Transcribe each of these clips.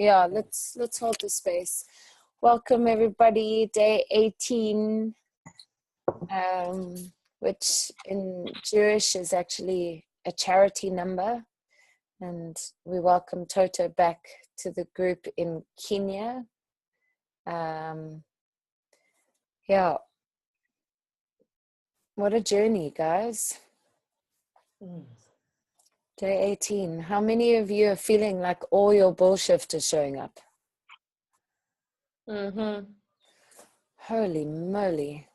Yeah, let's hold the space. Welcome everybody, day 18, which in Jewish is actually a charity number. And we welcome Toto back to the group in Kenya. Yeah, what a journey, guys. Day 18. How many of you are feeling like all your bullshit is showing up? Holy moly.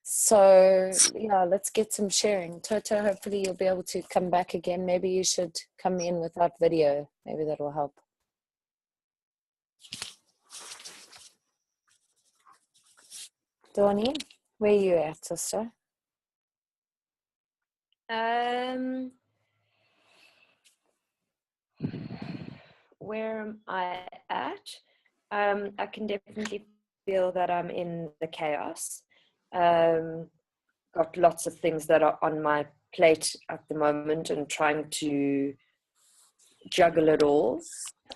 So, yeah, let's get some sharing. Toto, hopefully you'll be able to come back again. Maybe you should come in without video. Maybe that will help. Dawny, where are you at, sister? Where am I at? I can definitely feel that I'm in the chaos. Got lots of things that are on my plate at the moment and trying to juggle it all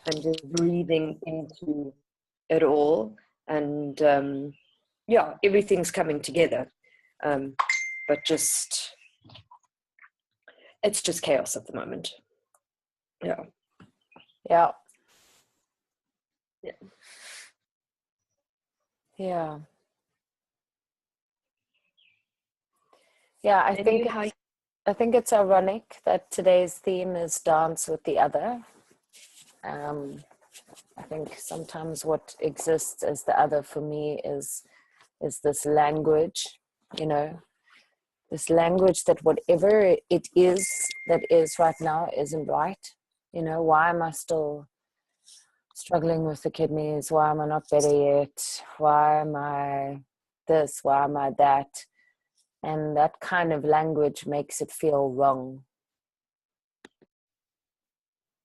and just breathing into it all. And yeah, everything's coming together. But it's just chaos at the moment. Yeah. Yeah. Yeah. Yeah. Yeah, I think it's ironic that today's theme is dance with the other. I think sometimes what exists as the other for me is this language, you know, this language that whatever it is that is right now isn't right. You know, why am I still struggling with the kidneys? Why am I not better yet? Why am I this? Why am I that? And that kind of language makes it feel wrong.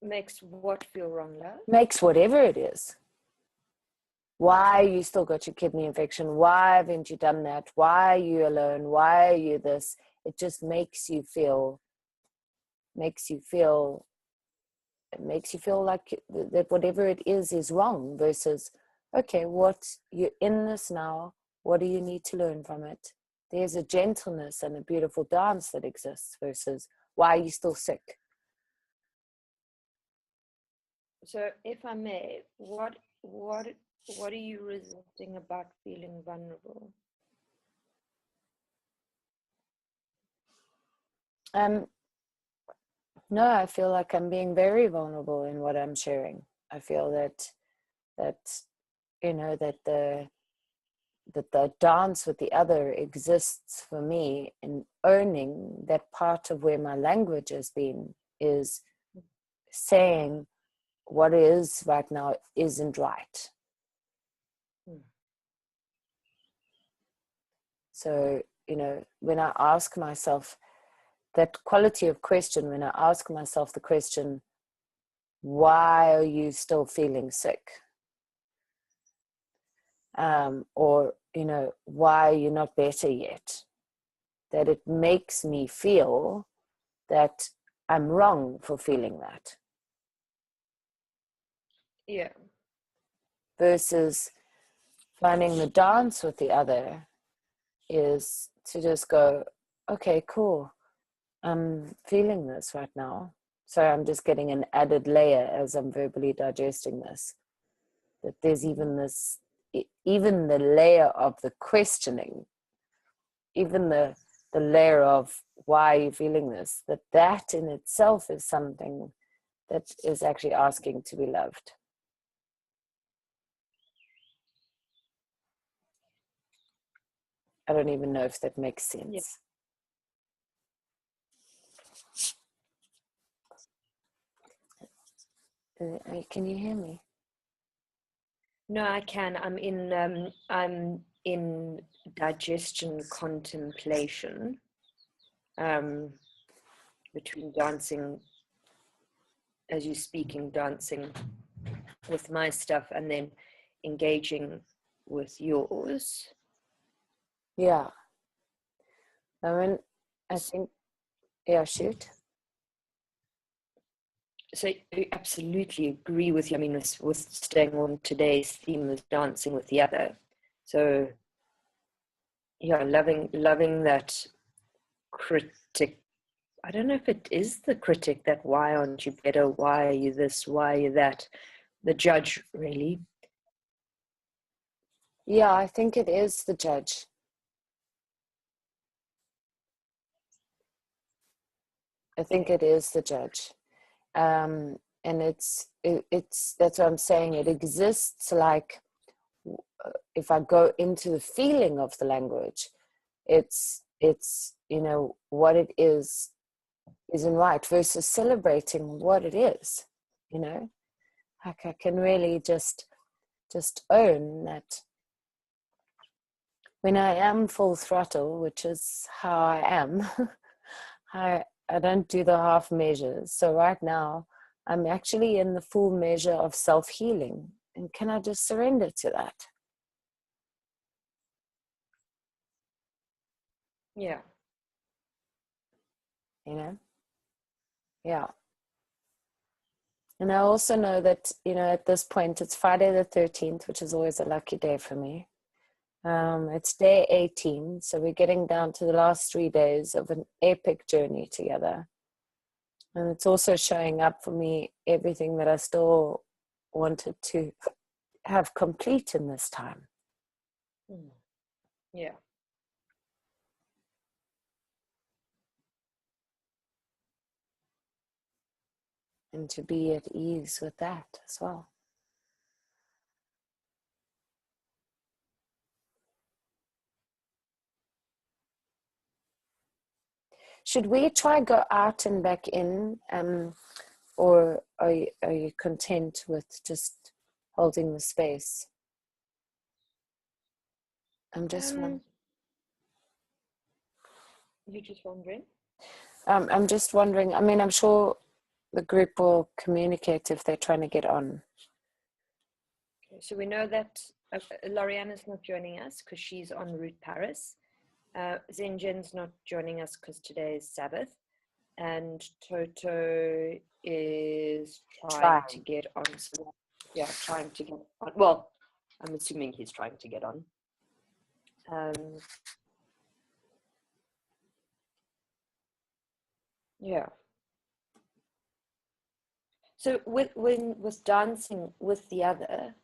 Makes what feel wrong, love? Makes whatever it is. Why you still got your kidney infection? Why haven't you done that? Why are you alone? Why are you this? It just makes you feel like that whatever it is wrong versus, okay, you're in this now. What do you need to learn from it? There's a gentleness and a beautiful dance that exists versus, why are you still sick? So if I may, what are you resisting about feeling vulnerable? No, I feel like I'm being very vulnerable in what I'm sharing. I feel that you know, that the dance with the other exists for me in owning that part of where my language has been is saying what is right now isn't right. So, you know, when I ask myself that quality of question, when I ask myself the question, why are you still feeling sick? Or, you know, why are you not better yet? That it makes me feel that I'm wrong for feeling that. Yeah. Versus finding the dance with the other is to just go, okay, cool. I'm feeling this right now. So I'm just getting an added layer as I'm verbally digesting this. That there's even the layer of the questioning, even the layer of why are you feeling this, that in itself is something that is actually asking to be loved. I don't even know if that makes sense. Yeah. Can you hear me? No, I can. I'm in digestion contemplation, between dancing, as you're speaking, dancing with my stuff and then engaging with yours. Yeah. I mean, I think, yeah, shoot. So I absolutely agree with you. I mean, with staying on today's theme of dancing with the other. So yeah, loving that critic. I don't know if it is the critic that why aren't you better? Why are you this? Why are you that? The judge, really. Yeah, I think it is the judge. I think it is the judge. And it's that's what I'm saying. It exists like, if I go into the feeling of the language, it's what it isn't right, versus celebrating what it is. Like I can really just own that when I am full throttle, which is how I am. I don't do the half measures. So right now I'm actually in the full measure of self-healing, and can I just surrender to that? Yeah. Yeah. And I also know that, at this point, it's Friday the 13th, which is always a lucky day for me. It's day 18, so we're getting down to the last 3 days of an epic journey together. And it's also showing up for me everything that I still wanted to have complete in this time. Yeah. And to be at ease with that as well. Should we try go out and back in, or are you content with just holding the space? I'm just You're just wondering? I'm just wondering. I mean, I'm sure the group will communicate if they're trying to get on. Okay, so we know that Lorianne not joining us because she's en route Paris. Zenjen's not joining us because today is Sabbath. And Toto is trying to get on. So, yeah, trying to get on. Well, I'm assuming he's trying to get on. Yeah. So with dancing with the other,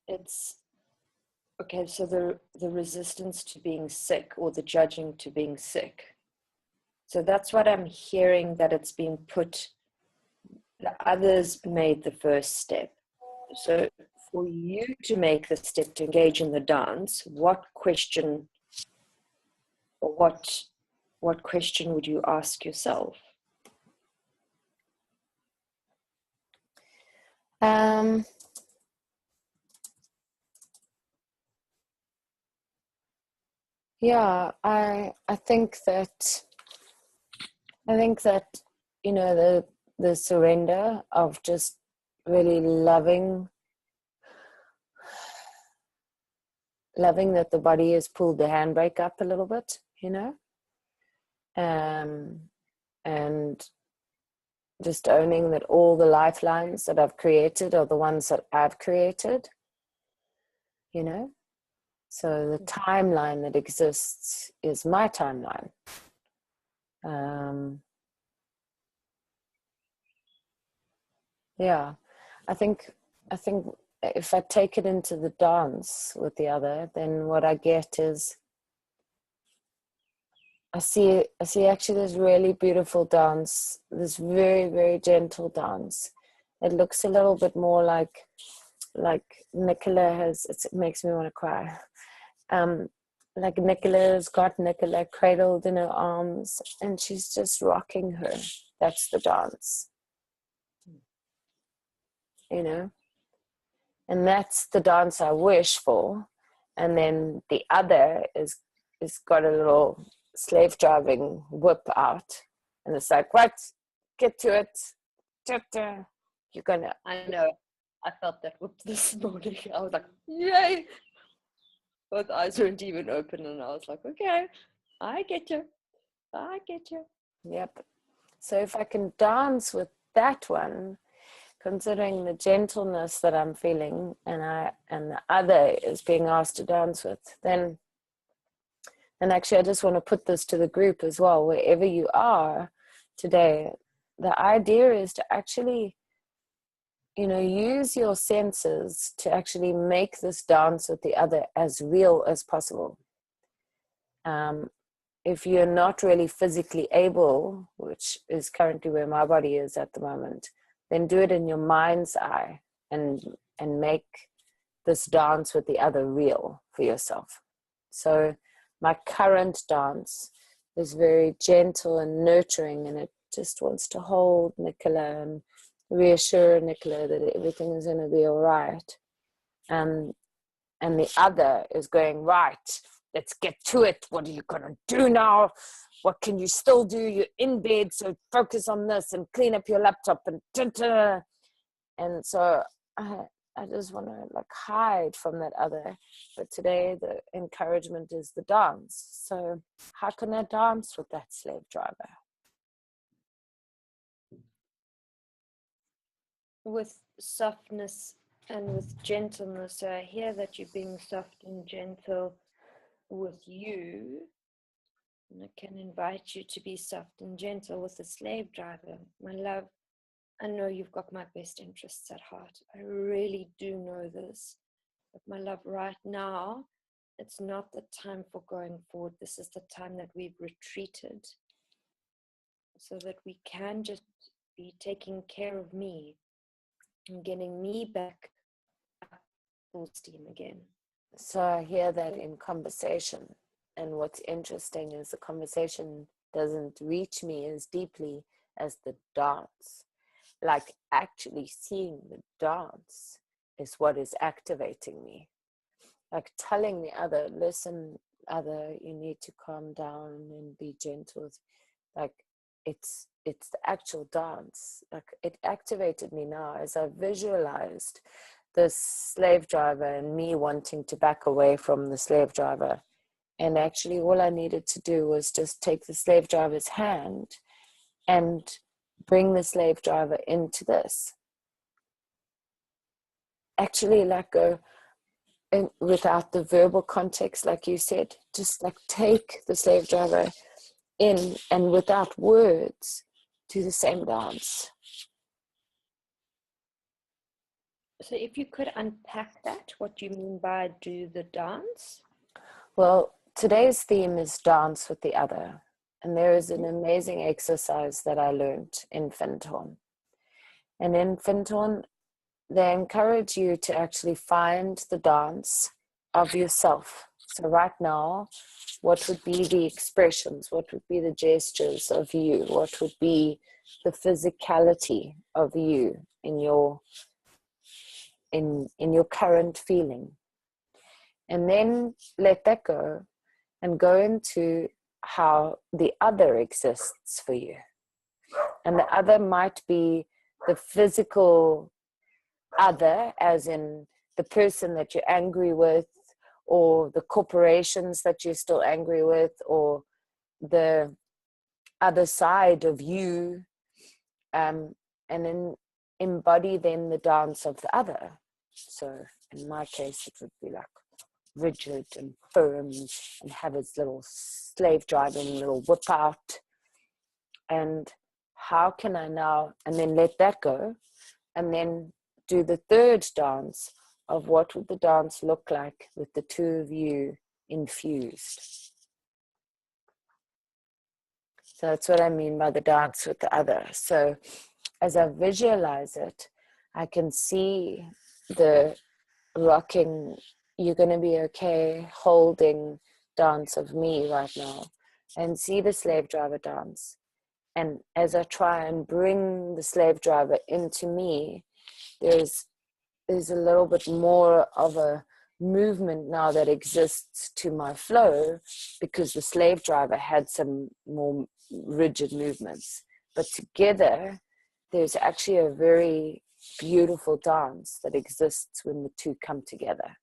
it's okay. So the resistance to being sick, or the judging to being sick. So that's what I'm hearing, that it's being put. The others made the first step. So for you to make the step to engage in the dance, what question, or what question would you ask yourself? Yeah, I think that the surrender of just really loving that the body has pulled the handbrake up a little bit, and just owning that all the lifelines that I've created are the ones that I've created, so the timeline that exists is my timeline. Yeah, I think if I take it into the dance with the other, then what I get is I see actually this really beautiful dance, this very, very gentle dance. It looks a little bit more like Nicola has, it makes me want to cry. Like Nicola's got Nicola cradled in her arms and she's just rocking her. That's the dance. And that's the dance I wish for. And then the other is got a little slave driving whip out, and it's like, what? Get to it. You're gonna. I know. I felt that whip this morning. I was like, yay! Both eyes weren't even open, and I was like, okay, I get you. Yep. So if I can dance with that one, considering the gentleness that I'm feeling, and the other is being asked to dance with, then actually I just want to put this to the group as well, wherever you are today, the idea is to actually, use your senses to actually make this dance with the other as real as possible. If you're not really physically able, which is currently where my body is at the moment, then do it in your mind's eye and make this dance with the other real for yourself. So my current dance is very gentle and nurturing, and it just wants to hold Nicola and reassure Nicola that everything is going to be all right. And the other is going, right, let's get to it. What are you going to do now? What can you still do? You're in bed, so focus on this and clean up your laptop and ta-ta. And so I just want to hide from that other. But today the encouragement is the dance. So how can I dance with that slave driver? With softness and with gentleness. So I hear that you're being soft and gentle with you. And I can invite you to be soft and gentle with the slave driver. My love, I know you've got my best interests at heart. I really do know this. But my love, right now, it's not the time for going forward. This is the time that we've retreated so that we can just be taking care of me and getting me back up full steam again. So I hear that in conversation. And what's interesting is the conversation doesn't reach me as deeply as the dance. Like actually seeing the dance is what is activating me. Like telling the other, listen, other, you need to calm down and be gentle. Like it's the actual dance. Like it activated me now as I visualized this slave driver and me wanting to back away from the slave driver. And actually all I needed to do was just take the slave driver's hand and bring the slave driver into this. Actually go without the verbal context, like you said, just take the slave driver in and without words do the same dance. So if you could unpack that, what you mean by do the dance? Well, today's theme is dance with the other. And there is an amazing exercise that I learned in Fenton. And in Fenton, they encourage you to actually find the dance of yourself. So right now, what would be the expressions? What would be the gestures of you? What would be the physicality of you in your current feeling? And then let that go and go into how the other exists for you. And the other might be the physical other, as in the person that you're angry with, or the corporations that you're still angry with, or the other side of you, and then embody then the dance of the other. So in my case, it would be rigid and firm and have his little slave driving little whip out. And how can I now, and then let that go, and then do the third dance of what would the dance look like with the two of you infused. So that's what I mean by the dance with the other. So as I visualize it, I can see the rocking, you're going to be okay, holding dance of me right now, and see the slave driver dance. And as I try and bring the slave driver into me, there's a little bit more of a movement now that exists to my flow, because the slave driver had some more rigid movements. But together, there's actually a very beautiful dance that exists when the two come together.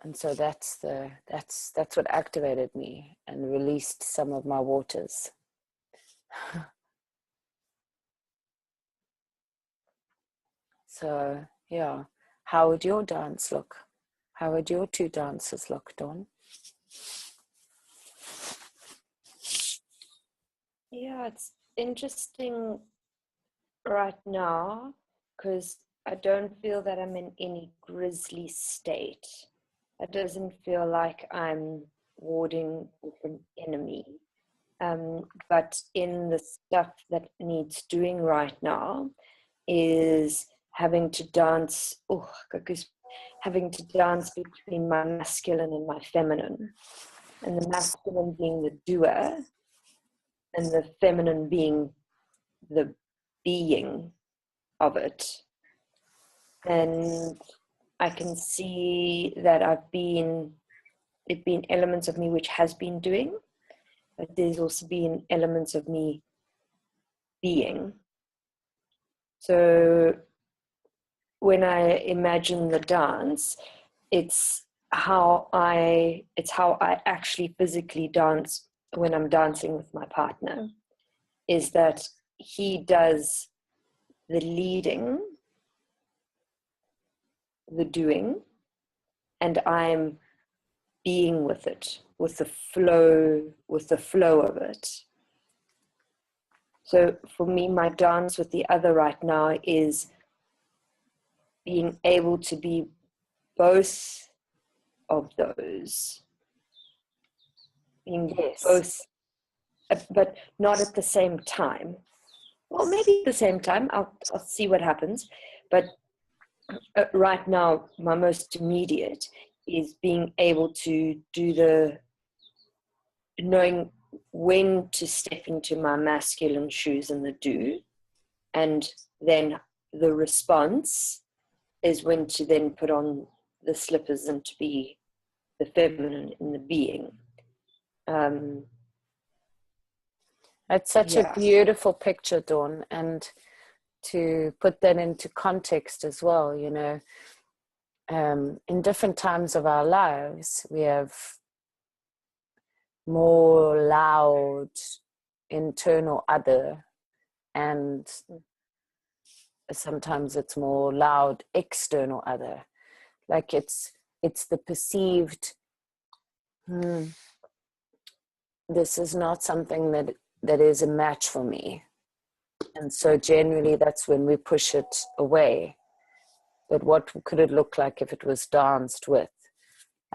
And so that's what activated me and released some of my waters. So yeah, how would your dance look? How would your two dances look, Dawn? Yeah, it's interesting right now because I don't feel that I'm in any grisly state. It doesn't feel like I'm warding off an enemy. But in the stuff that needs doing right now is having to dance, having to dance between my masculine and my feminine. And the masculine being the doer and the feminine being the being of it. And I can see that there've been elements of me which has been doing, but there's also been elements of me being. So when I imagine the dance, it's how I actually physically dance when I'm dancing with my partner, is that he does the leading, the doing, and I'm being with it, with the flow of it. So for me, my dance with the other right now is being able to be both of those, being both, but not at the same time. Well, maybe at the same time. I'll see what happens. But right now, my most immediate is being able to do knowing when to step into my masculine shoes and the do, and then the response is when to then put on the slippers and to be the feminine in the being. It's such a beautiful picture, Dawn, and to put that into context as well, you know, in different times of our lives, we have more loud internal other, and sometimes it's more loud external other. Like it's the perceived, this is not something that is a match for me. And so generally that's when we push it away. But what could it look like if it was danced with?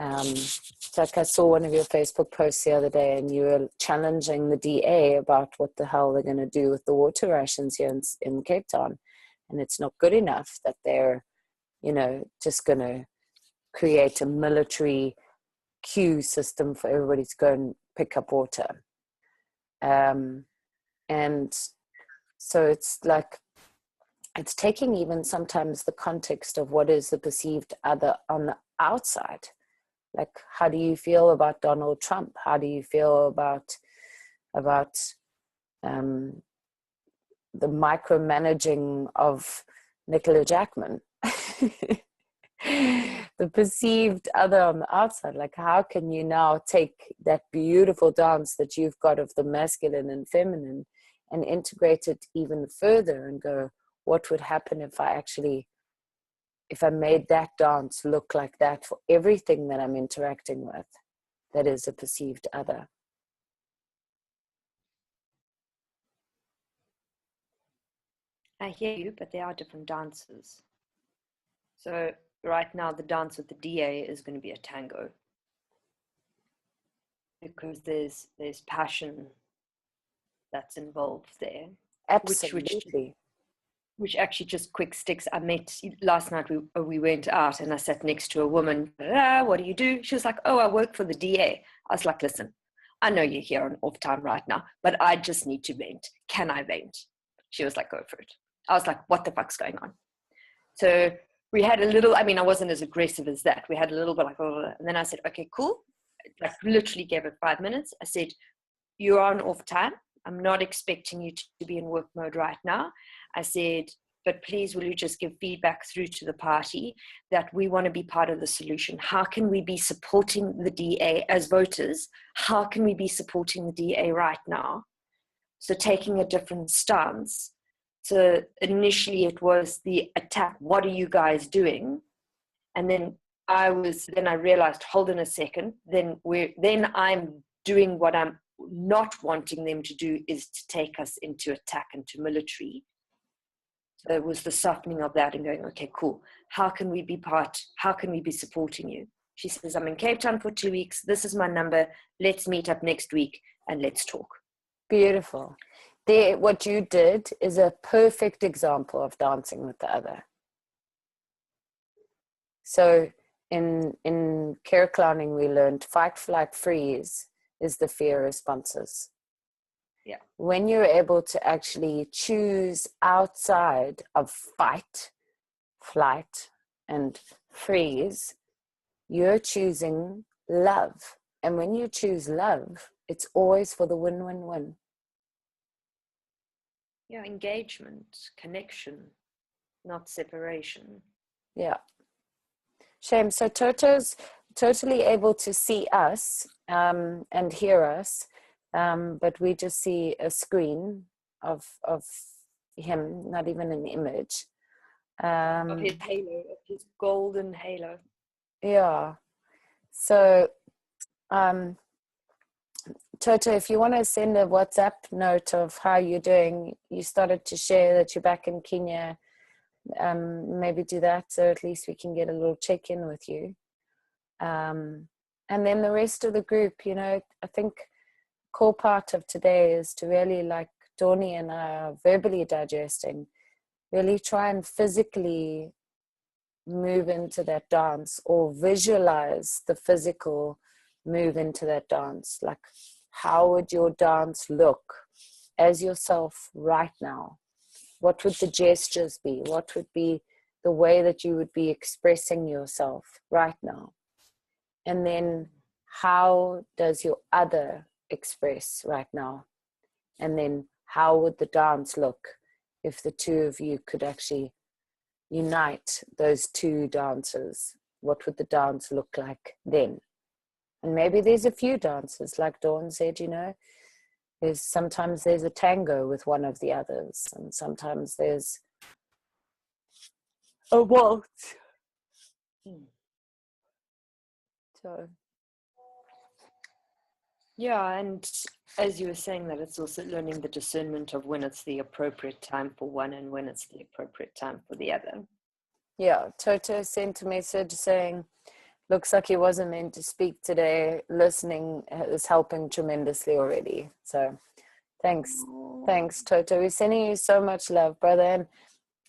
It's like I saw one of your Facebook posts the other day, and you were challenging the DA about what the hell they're going to do with the water rations here in Cape Town. And it's not good enough that they're, you know, just going to create a military queue system for everybody to go and pick up water. And so it's like, it's taking even sometimes the context of what is the perceived other on the outside. Like, how do you feel about Donald Trump? How do you feel about the micromanaging of Nicola Jackman? The perceived other on the outside. Like, how can you now take that beautiful dance that you've got of the masculine and feminine and integrate it even further and go, what would happen if I made that dance look like that for everything that I'm interacting with that is a perceived other? I hear you, but there are different dances. So right now, the dance with the DA is going to be a tango, because there's passion that's involved there. Absolutely. Which actually just quick sticks. I met last night, we went out and I sat next to a woman. What do you do? She was like, oh, I work for the DA. I was like, listen, I know you're here on off time right now, but I just need to vent. Can I vent? She was like, go for it. I was like, what the fuck's going on? So we had a little, I mean, I wasn't as aggressive as that. We had a little bit like, oh, and then I said, okay, cool. Like literally gave it 5 minutes. I said, you're on off time. I'm not expecting you to be in work mode right now. I said, but please will you just give feedback through to the party that we want to be part of the solution. How can we be supporting the DA as voters? How can we be supporting the DA right now? So taking a different stance. So initially it was the attack, what are you guys doing? And then I realized, hold on a second, then I'm doing what I'm not wanting them to do, is to take us into attack, into military. So it was the softening of that and going, okay, cool. How can we be how can we be supporting you? She says, I'm in Cape Town for 2 weeks. This is my number. Let's meet up next week and let's talk. Beautiful. What you did is a perfect example of dancing with the other. So in care clowning, we learned fight, flight, freeze is the fear responses. Yeah. When you're able to actually choose outside of fight, flight, and freeze, you're choosing love. And when you choose love, it's always for the win-win-win. Yeah, engagement, connection, not separation. Yeah. Shame. So Toto's totally able to see us and hear us, but we just see a screen of him, not even an image. Of his halo, of his golden halo. Yeah. So, Toto, if you want to send a WhatsApp note of how you're doing, you started to share that you're back in Kenya. Maybe do that so at least we can get a little check-in with you. And then the rest of the group, I think core part of today is to really, like Dawnie and I are verbally digesting, really try and physically move into that dance or visualize the physical move into that dance. Like, how would your dance look as yourself right now? What would the gestures be? What would be the way that you would be expressing yourself right now? And then how does your other express right now? And then how would the dance look if the two of you could actually unite those two dances? What would the dance look like then? And maybe there's a few dances, like Dawn said, sometimes there's a tango with one of the others, and sometimes there's a waltz. So, yeah, and as you were saying that, it's also learning the discernment of when it's the appropriate time for one and when it's the appropriate time for the other. Yeah, Toto sent a message saying, looks like he wasn't meant to speak today. Listening is helping tremendously already. So thanks, Toto. We're sending you so much love, brother. And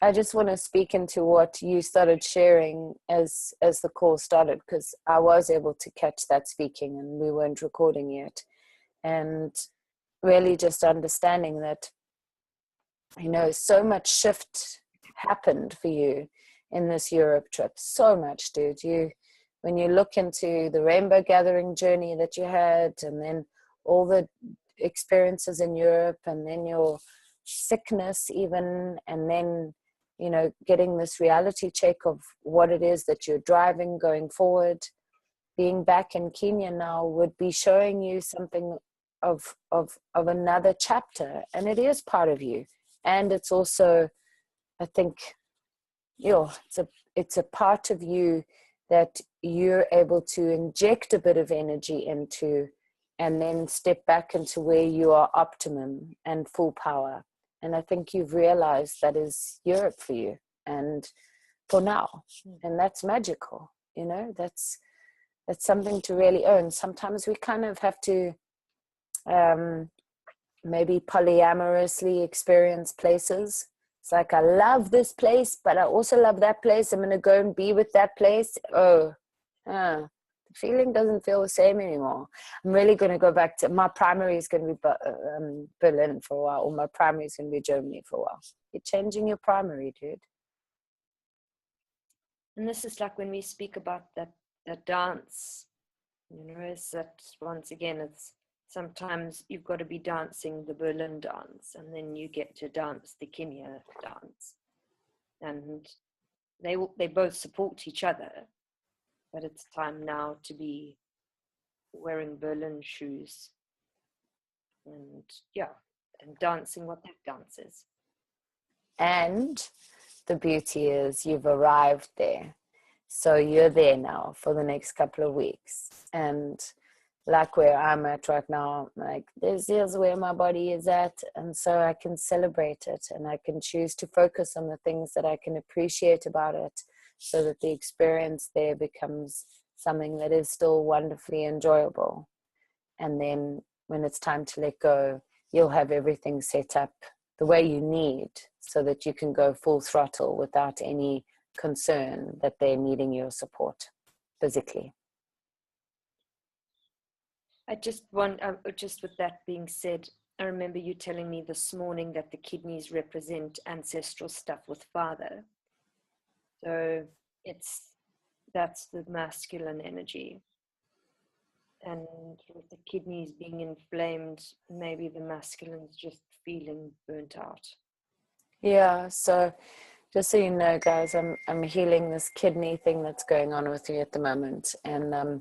I just want to speak into what you started sharing as the call started, because I was able to catch that speaking and we weren't recording yet. And really just understanding that, so much shift happened for you in this Europe trip. So much, dude. When you look into the rainbow gathering journey that you had, and then all the experiences in Europe, and then your sickness even, and then getting this reality check of what it is that you're driving going forward. Being back in Kenya now would be showing you something of another chapter, and it is part of you. And it's also, I think, it's a part of you that you're able to inject a bit of energy into, and then step back into where you are optimum and full power. And I think you've realized that is Europe for you, and for now. And that's magical, that's something to really own. Sometimes we kind of have to maybe polyamorously experience places. It's like, I love this place, but I also love that place. I'm going to go and be with that place. The feeling doesn't feel the same anymore. I'm really going to go back to, my primary is going to be Berlin for a while, or my primary is going to be Germany for a while. You're changing your primary, dude. And this is like when we speak about that dance, is that, once again, it's sometimes you've got to be dancing the Berlin dance, and then you get to dance the Kenya dance. and they both support each other, but it's time now to be wearing Berlin shoes and and dancing what that dance is. And the beauty is you've arrived there. So you're there now for the next couple of weeks. And like where I'm at right now, like here's where my body is at. And so I can celebrate it, and I can choose to focus on the things that I can appreciate about it, so that the experience there becomes something that is still wonderfully enjoyable. And then when it's time to let go, you'll have everything set up the way you need, so that you can go full throttle without any concern that they're needing your support physically. I just with that being said, I remember you telling me this morning that the kidneys represent ancestral stuff with father. So that's the masculine energy. And with the kidneys being inflamed, maybe the masculine's just feeling burnt out. Yeah, so just so you know, guys, I'm healing this kidney thing that's going on with you at the moment. And I've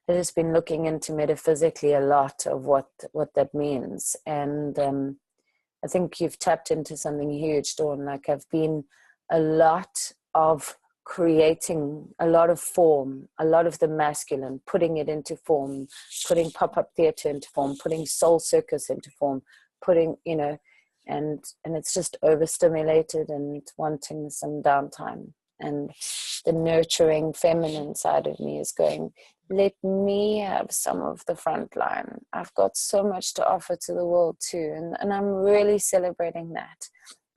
just been looking into metaphysically a lot of what that means. And I think you've tapped into something huge, Dawn. Like, I've been a lot of creating a lot of form, a lot of the masculine, putting it into form, putting pop-up theater into form, putting soul circus into form, putting, and it's just overstimulated and wanting some downtime. And the nurturing feminine side of me is going, let me have some of the front line. I've got so much to offer to the world too. And I'm really celebrating that.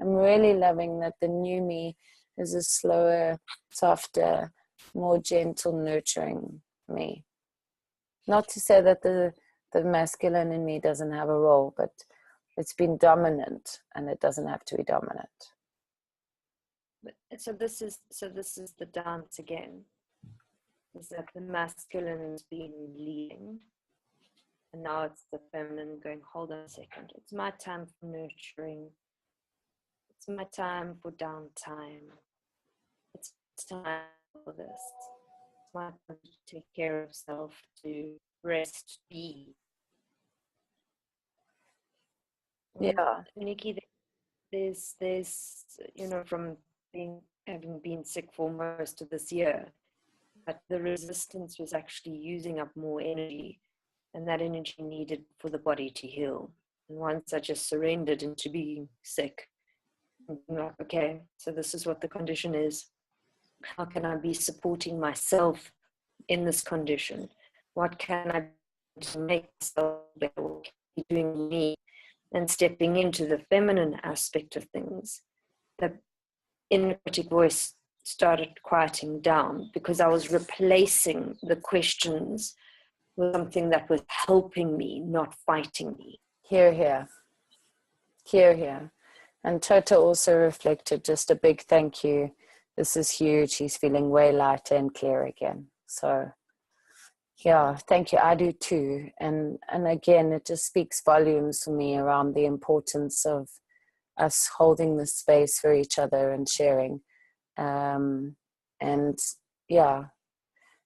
I'm really loving that the new me is a slower, softer, more gentle, nurturing me. Not to say that the masculine in me doesn't have a role, but it's been dominant, and it doesn't have to be dominant. So this is the dance again. Is that the masculine has been leading, and now it's the feminine going, hold on a second, it's my time for nurturing, it's my time for downtime, it's time for this, it's my time to take care of self, to rest, be. Yeah. Nikki, there's from having been sick for most of this year, but the resistance was actually using up more energy, and that energy needed for the body to heal. And once I just surrendered into being sick, I'm like, okay, so this is what the condition is. How can I be supporting myself in this condition? What can I do to make myself better? What can I be doing me? And stepping into the feminine aspect of things, the inner critic voice started quieting down, because I was replacing the questions with something that was helping me, not fighting me. Here. And Toto also reflected just a big thank you. This is huge. He's feeling way lighter and clear again. So yeah, thank you. I do too. And again, it just speaks volumes for me around the importance of us holding this space for each other and sharing. And yeah,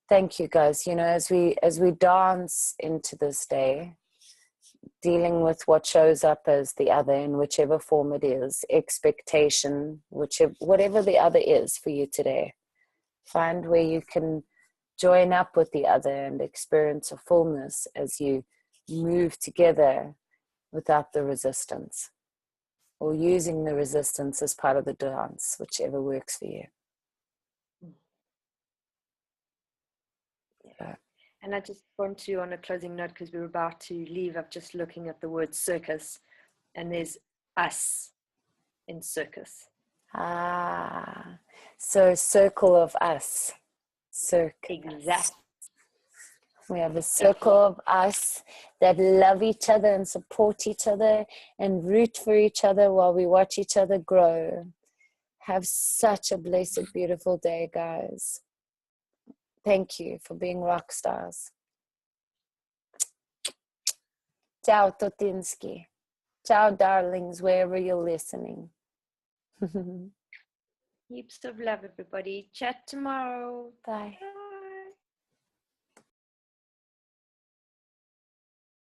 thank you guys. As we dance into this day, dealing with what shows up as the other in whichever form it is, expectation, whatever the other is for you today, find where you can join up with the other and experience a fullness as you move together without the resistance, or using the resistance as part of the dance, whichever works for you. Yeah. And I just want to, on a closing note, because we're about to leave, I'm just looking at the word circus, and there's us in circus. So circle of us. Circus. Exactly. We have a circle of us that love each other and support each other and root for each other while we watch each other grow. Have such a blessed, beautiful day, guys. Thank you for being rock stars. Ciao, Totinski. Ciao, darlings, wherever you're listening. Heaps of love, everybody. Chat tomorrow. Bye.